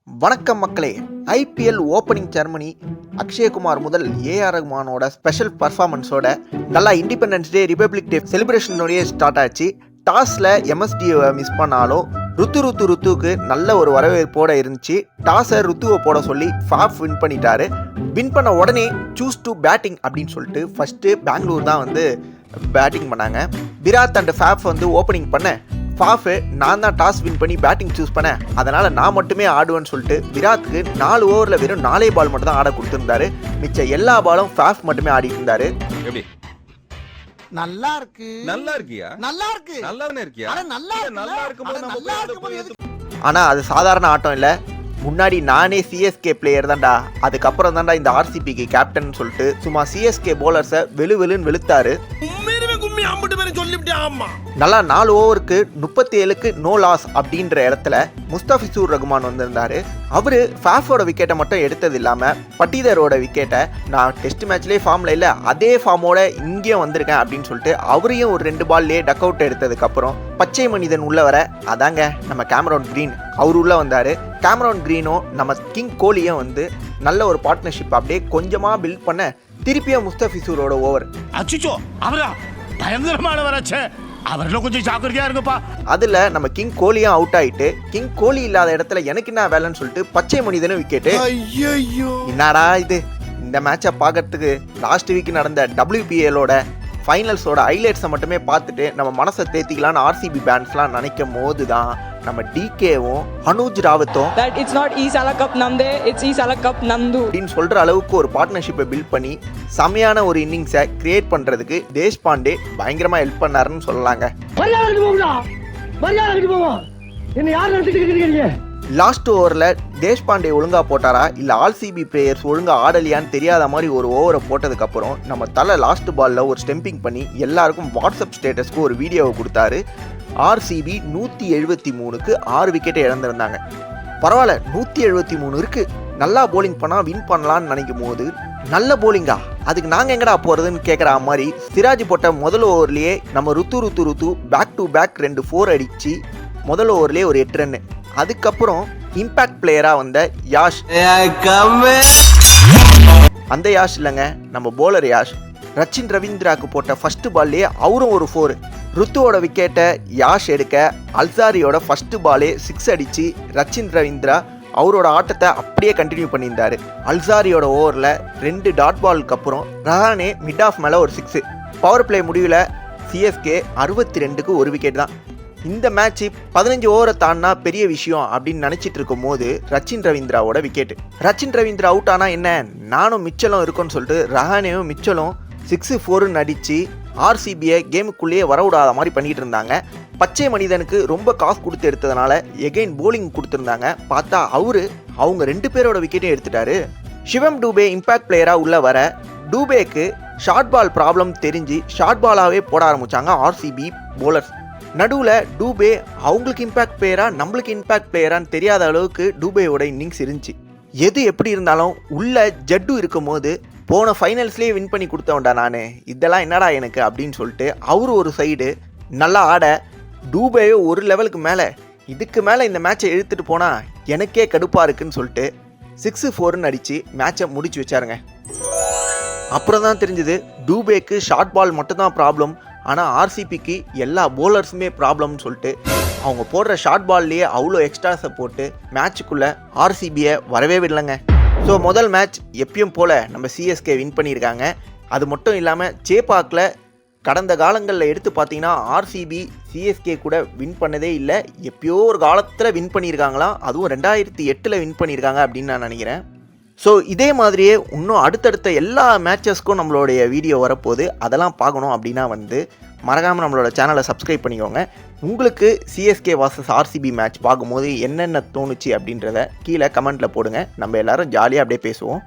வணக்கம் மக்களே. IPL opening ceremony Akshay Kumar முதல் ஏஆர் ரஹ்மானோட ஸ்பெஷல் பர்ஃபார்மன்ஸோட நல்லா இண்டிபெண்டன்ஸ் டே ரிபப்ளிக் டே செலிப்ரேஷனோடய ஸ்டார்ட் ஆச்சு. டாஸில் எம்எஸ்டியை மிஸ் பண்ணாலும் ருத்துக்கு நல்ல ஒரு வரவேற்போடு இருந்துச்சு. டாஸை ருத்துவை போட சொல்லி ஃபாஃப் வின் பண்ணிட்டாரு. வின் பண்ண உடனே சூஸ் டு பேட்டிங் அப்படின்னு சொல்லிட்டு ஃபஸ்ட்டு பெங்களூர் தான் பேட்டிங் பண்ணாங்க. விராட் அண்ட் ஃபாஃப் ஓப்பனிங் பண்ண ஃபாஃபு நான் தான் டாஸ் வின் பண்ணி பேட்டிங் சூஸ் பண்ணேன், அதனால் நான் மட்டுமே ஆடுவேன்னு சொல்லிட்டு விராட்க்கு 4 ஓவரில் வெறும் 4 பால் மட்டும் தான் ஆட கொடுத்துருந்தாரு. மிச்ச எல்லா பாலும் ஃபாஃப் மட்டுமே ஆடிட்டு இருந்தாரு. எப்படி நல்லா இருக்கு? நல்லா இருக்கியா? நல்லா இருக்கு. நல்லாவே இருக்கியா? நல்லா இருக்கு. ஆனால் அது சாதாரண ஆட்டம் இல்லை. முன்னாடி நானே சிஎஸ்கே பிளேயர் தான்டா, அதுக்கப்புறம் தான்டா இந்த ஆர்சிபிக்கு கேப்டன் சொல்லிட்டு சும்மா சிஎஸ்கே போலர்ஸை வெளுன்னு வெளுத்தாரு. நல்லா 4 ஓவருக்கு 37க்கு நோ லாஸ் அப்படின்ற இடத்துல முஸ்தபிசூர் ரஹ்மான் வந்திருந்தாரு. அவரு ஃபாஃபோட விக்கெட்டை மட்டும் எடுத்தது இல்லாமல் பட்டிதரோட விக்கெட்டை நான் டெஸ்ட் மேட்ச்லேயே ஃபார்மில் இல்லை அதே ஃபார்மோட இங்கேயும் வந்திருக்கேன் அப்படின்னு சொல்லிட்டு அவரையும் ஒரு 2 பால்லேயே டக் அவுட் எடுத்ததுக்கப்புறம் பச்சை மனிதன் உள்ள வர அதாங்க நம்ம கேமரான் கிரீன் அவர் உள்ள வந்தார். கேமரான் கிரீனும் நம்ம கிங் கோலியும் நல்ல ஒரு பார்ட்னர்ஷிப் அப்படியே கொஞ்சமாக பில்ட் பண்ண திருப்பியும் முஸ்தபிசூரோட ஓவர். அச்சோ அவரா பயங்கரமானவராச்சே, அவரெல்லாம் கொஞ்சம் ஜாக்கிரதையா இருங்கப்பா. அதுல நம்ம கிங் கோலியும் அவுட் ஆயிட்டு கிங் கோலி இல்லாத இடத்துல எனக்கு என்ன வேலைன்னு சொல்லிட்டு பச்சை மனிதனும் விக்கெட்டு. என்னடா இது, இந்த மேட்சை பார்க்கறதுக்கு லாஸ்ட் வீக் நடந்த WPLோட ஃபைனல்ஸோட ஹைலைட்ஸை மட்டுமே பார்த்துட்டு நம்ம மனசை தேத்திக்கலான்னு ஆர்சிபி பேண்ட்ஸ்லாம் நினைக்கும் போது தான் நம்ம டிகேவும் அனுஜ் ராவத்தும் அப்படின்னு சொல்ற அளவுக்கு ஒரு பார்ட்னர்ஷிப்பை பில்ட் பண்ணி செமையான ஒரு இன்னிங்ஸை கிரியேட் பண்றதுக்கு தேஷ்பாண்டே பயங்கரமா ஹெல்ப் பண்ணாருன்னு சொல்லலாங்க. லாஸ்ட் ஓவரில் தேஷ்பாண்டே ஒழுங்கா போட்டாரா இல்லை ஆர்சிபி பிளேயர்ஸ் ஒழுங்கா ஆடலையான்னு தெரியாத மாதிரி ஒரு ஓவரை போட்டதுக்கப்புறம் நம்ம தலை லாஸ்ட் பாலில் ஒரு ஸ்டெம்பிங் பண்ணி எல்லாருக்கும் வாட்ஸ்அப் ஸ்டேட்டஸ்க்கு ஒரு வீடியோவை கொடுத்தாரு. ஆர்சிபி 173க்கு 6 விக்கெட்டை இழந்திருந்தாங்க. பரவாயில்ல, 173 இருக்கு, நல்லா போலிங் பண்ணால் வின் பண்ணலான்னு நினைக்கும் போது நல்ல போலிங்கா, அதுக்கு நாங்கள் எங்கடா போகிறதுன்னு கேட்குற மாதிரி சிராஜ் போட்ட முதல் ஓவர்லேயே நம்ம ருத்து பேக் டு பேக் 2 4 அடித்து முதல் ஓவர்லேயே ஒரு 8 ரன்னு. அதுக்கப்புறம் இம்பாக்ட் பிளேயராக வந்த யாஷ், அந்த யாஷ் இல்லைங்க நம்ம போலர் யாஷ், ரச்சின் ரவீந்திராவுக்கு போட்ட ஃபர்ஸ்ட் பால்லேயே அவரும் ஒரு 4. ருத்துவோட விக்கெட்டை யாஷ் எடுக்க அல்சாரியோட ஃபர்ஸ்ட் பாலே 6 அடித்து ரச்சின் ரவீந்திரா அவரோட ஆட்டத்தை அப்படியே கண்டினியூ பண்ணியிருந்தாரு. அல்சாரியோட ஓவரில் 2 டாட் பாலுக்கு அப்புறம் ரஹானே மிட் ஆஃப் மேலே ஒரு 6. பவர் பிளே முடிவில் சிஎஸ்கே 62க்கு 1 விக்கெட் தான். இந்த மேட்ச்சு 15 ஓவரை தாண்டினா பெரிய விஷயம் அப்படின்னு நினச்சிட்டு இருக்கும் போது ரச்சின் ரவீந்திராவோட விக்கெட்டு. ரச்சின் ரவீந்திரா அவுட் ஆனால் என்ன, நானும் மிச்சலும் இருக்குன்னு சொல்லிட்டு ரஹானேவும் மிச்சலும் 6 4ன்னு அடித்து ஆர்சிபியை கேமுக்குள்ளேயே வரவிடாத மாதிரி பண்ணிட்டு இருந்தாங்க. பச்சை மனிதனுக்கு ரொம்ப காசு கொடுத்து எடுத்ததுனால எகைன் போலிங் கொடுத்துருந்தாங்க. பார்த்தா அவங்க 2 பேரோட விக்கெட்டையும் எடுத்துட்டாரு. சிவம் டூபே இம்பாக்ட் பிளேயராக உள்ள வர டூபேக்கு ஷார்ட் பால் ப்ராப்ளம் தெரிஞ்சு ஷார்ட் பாலாகவே போட ஆரம்பித்தாங்க ஆர்சிபி போலர்ஸ். நடுவில் டூபே அவங்களுக்கு இம்பாக்ட் பிளேயரா நம்மளுக்கு இம்பாக்ட் பிளேயரான்னு தெரியாத அளவுக்கு டூபேயோட இன்னிங்ஸ் இருந்துச்சு. எது எப்படி இருந்தாலும் உள்ள ஜட்டு இருக்கும் போது போன ஃபைனல்ஸ்லேயே வின் பண்ணி கொடுத்தவன்டா நான், இதெல்லாம் என்னடா எனக்கு அப்படின்னு சொல்லிட்டு அவர் ஒரு சைடு நல்லா ஆட டூபேயோ ஒரு லெவலுக்கு மேலே இதுக்கு மேலே இந்த மேட்சை இழுத்துட்டு போனால் எனக்கே கடுப்பாக இருக்குன்னு சொல்லிட்டு 6 4ன்னு அடித்து மேட்சை முடிச்சு வச்சாருங்க. அப்புறம் தான் தெரிஞ்சது டூபேக்கு ஷார்ட் பால் மட்டும்தான் ப்ராப்ளம், ஆனால் ஆர்சிபிக்கு எல்லா போலர்ஸுமே ப்ராப்ளம்னு சொல்லிட்டு அவங்க போடுற ஷார்ட் பால்லையே அவ்வளோ எக்ஸ்ட்ராஸை போட்டு மேட்சுக்குள்ளே ஆர்சிபியை வரவே விடலைங்க. ஸோ முதல் மேட்ச் எப்பயும் போல் நம்ம சிஎஸ்கே வின் பண்ணியிருக்காங்க. அது மட்டும் இல்லாமல் சேப்பாக்கில் கடந்த காலங்களில் எடுத்து பார்த்தீங்கன்னா ஆர்சிபி சிஎஸ்கே கூட வின் பண்ணதே இல்லை, எப்பயோ ஒரு காலத்தில் வின் பண்ணியிருக்காங்களாம், அதுவும் 2008 வின் பண்ணியிருக்காங்க அப்படின்னு நான் நினைக்கிறேன். ஸோ இதே மாதிரியே இன்னும் அடுத்தடுத்த எல்லா மேட்சஸ்க்கும் நம்மளுடைய வீடியோ வரப்போகுது. அதெல்லாம் பார்க்கணும் அப்படின்னா மறக்காமல் நம்மளோட சேனலை சப்ஸ்கிரைப் பண்ணிக்கோங்க. உங்களுக்கு சிஎஸ்கே vs ஆர்சிபி மேட்ச் பார்க்கும்போது என்னென்ன தோணுச்சு அப்படின்றத கீழே கமெண்ட்டில் போடுங்க. நம்ம எல்லோரும் ஜாலியாக அப்படியே பேசுவோம்.